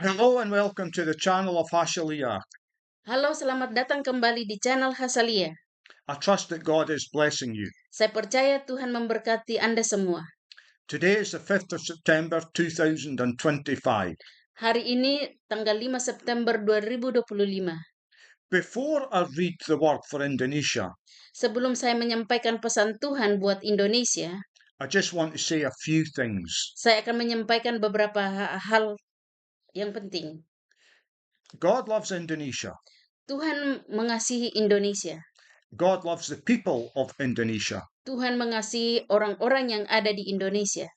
Hello and welcome to the channel of Hashalia. Halo, selamat datang kembali di channel Hasalia. I trust that God is blessing you. Saya percaya Tuhan memberkati Anda semua. Today is the 5th of September 2025. Hari ini tanggal 5 September 2025. Before I read the word for Indonesia, Sebelum saya menyampaikan pesan Tuhan buat Indonesia, I just want to say a few things. saya akan menyampaikan beberapa hal yang penting. God loves Indonesia. Tuhan mengasihi Indonesia. God loves the people of Indonesia. Tuhan mengasihi orang-orang yang ada di Indonesia.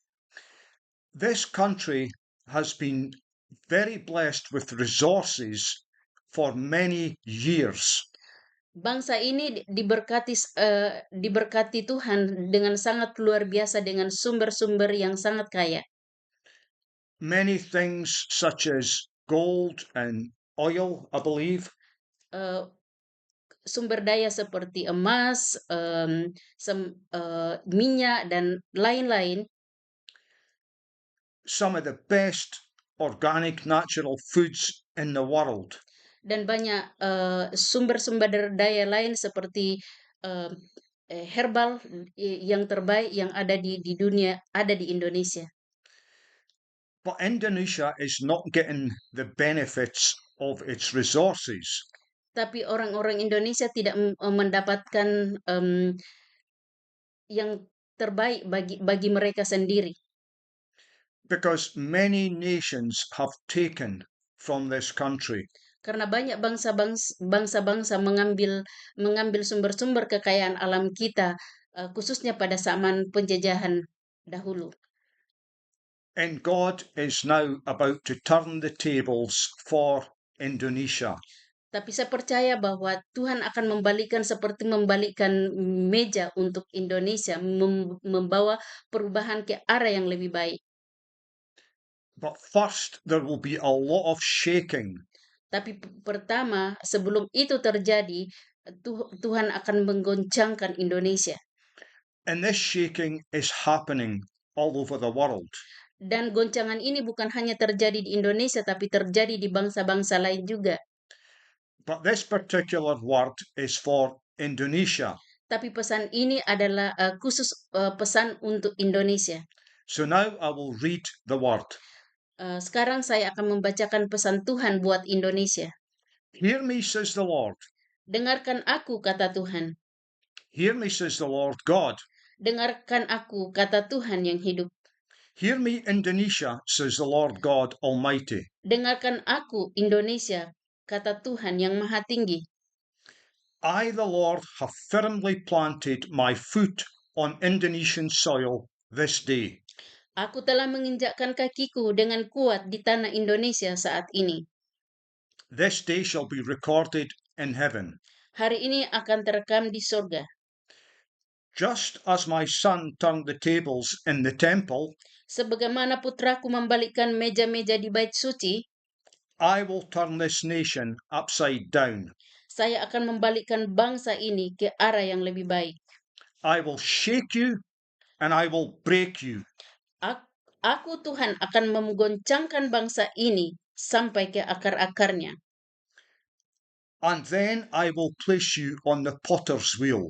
This country has been very blessed with resources for many years. Bangsa ini diberkati Tuhan dengan sangat luar biasa dengan sumber-sumber yang sangat kaya. Many things such as gold and oil, I believe, Uh, Sumber daya seperti emas, minyak dan lain-lain. some of the best organic natural foods in the world. Dan banyak sumber-sumber daya lain seperti herbal yang terbaik yang ada di dunia, ada di Indonesia. But Indonesia is not getting the benefits of its resources. Tapi orang-orang Indonesia tidak mendapatkan yang terbaik bagi mereka sendiri. Because many nations have taken from this country. Karena banyak bangsa-bangsa mengambil sumber-sumber kekayaan alam kita, khususnya pada zaman penjajahan dahulu. And God is now about to turn the tables for Indonesia. Tapi saya percaya bahwa Tuhan akan membalikkan meja untuk Indonesia, membawa perubahan ke arah yang lebih baik. But first, there will be a lot of shaking. Tapi pertama, sebelum itu terjadi, Tuhan akan menggoncangkan Indonesia. And this shaking is happening all over the world. Dan goncangan ini bukan hanya terjadi di Indonesia, tapi terjadi di bangsa-bangsa lain juga. But this particular word is for Indonesia. Tapi pesan ini adalah khusus pesan untuk Indonesia. So now I will read the word. Sekarang saya akan membacakan pesan Tuhan buat Indonesia. Hear me, says the Lord. Dengarkan aku, kata Tuhan. Hear me, says the Lord God. Dengarkan aku, kata Tuhan yang hidup. Hear me, Indonesia, says the Lord God Almighty. Dengarkan aku, Indonesia, kata Tuhan yang Maha Tinggi. I, the Lord, have firmly planted my foot on Indonesian soil this day. Aku telah menginjakkan kakiku dengan kuat di tanah Indonesia saat ini. This day shall be recorded in heaven. Hari ini akan terekam di surga. Just as my son turned the tables in the temple, Sebagaimana putraku membalikkan meja-meja di bait suci, I will turn this nation upside down. saya akan membalikkan bangsa ini ke arah yang lebih baik. I will shake you and I will break you. Aku Tuhan akan menggoncangkan bangsa ini sampai ke akar-akarnya. And then I will place you on the potter's wheel.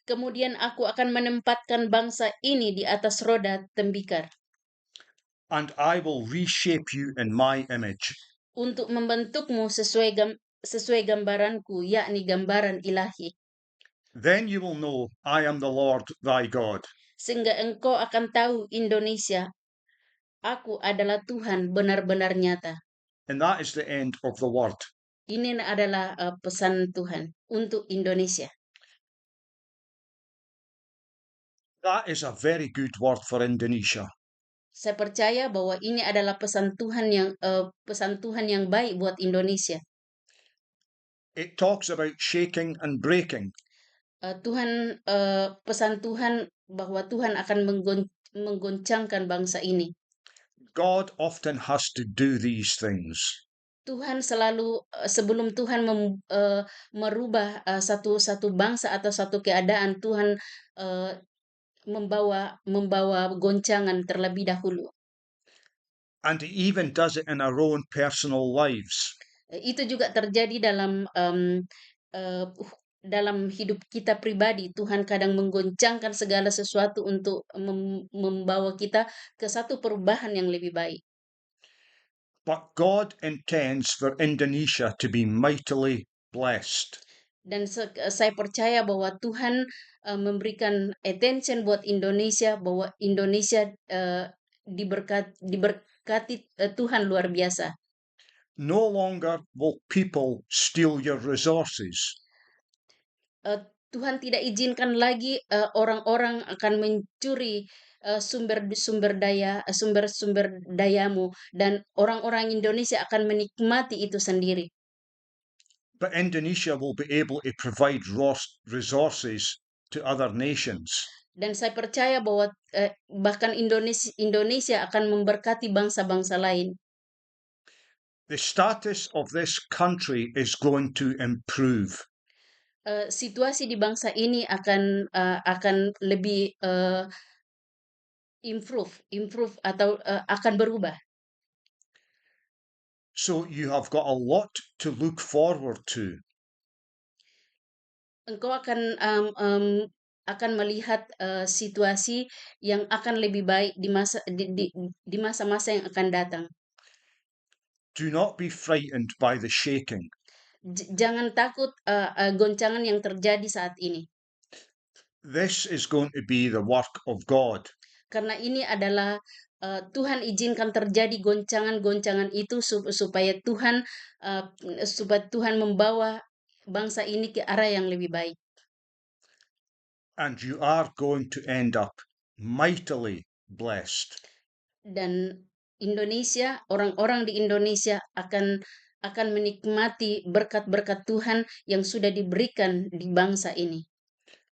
Kemudian aku akan menempatkan bangsa ini di atas roda tembikar. And I will reshape you in my image. Untuk membentukmu sesuai gambaranku, yakni gambaran ilahi. Then you will know I am the Lord thy God. Sehingga engkau akan tahu Indonesia, aku adalah Tuhan benar-benar nyata. And that is the end of the word. Ini adalah pesan Tuhan untuk Indonesia. That is a very good word for Indonesia. Saya percaya bahwa ini adalah pesan Tuhan yang baik buat Indonesia. It talks about shaking and breaking. Pesan Tuhan bahwa Tuhan akan menggoncangkan bangsa ini. God often has to do these things. Tuhan selalu sebelum Tuhan merubah satu bangsa atau satu keadaan, Tuhan membawa goncangan terlebih dahulu. And He even does it in our own personal lives. Itu juga terjadi dalam hidup kita pribadi. Tuhan kadang menggoncangkan segala sesuatu untuk membawa kita ke satu perubahan yang lebih baik. But God intends for Indonesia to be mightily blessed. Dan saya percaya bahwa Tuhan memberikan attention buat Indonesia, bahwa Indonesia diberkati Tuhan luar biasa. No longer will people steal your resources. Tuhan tidak izinkan lagi orang-orang akan mencuri sumber-sumber dayamu, dan orang-orang Indonesia akan menikmati itu sendiri. But Indonesia will be able to provide resources to other nations. Dan saya percaya bahwa bahkan Indonesia akan memberkati bangsa-bangsa lain. The status of this country is going to improve. Situasi di bangsa ini akan lebih improve atau akan berubah. So you have got a lot to look forward to. Engkau akan melihat situasi yang akan lebih baik di masa-masa yang akan datang. Do not be frightened by the shaking. Jangan takut goncangan yang terjadi saat ini. This is going to be the work of God. Karena ini adalah Tuhan izinkan terjadi goncangan-goncangan itu supaya Tuhan membawa bangsa ini ke arah yang lebih baik. And you are going to end up mightily blessed. Dan Indonesia, orang-orang di Indonesia akan menikmati berkat-berkat Tuhan yang sudah diberikan di bangsa ini.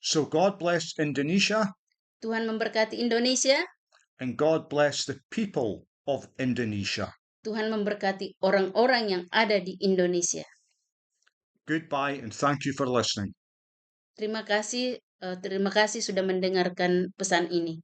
So God bless Indonesia. Tuhan memberkati Indonesia. And God bless the people of Indonesia. Tuhan memberkati orang-orang yang ada di Indonesia. Goodbye and thank you for listening. Terima kasih sudah mendengarkan pesan ini.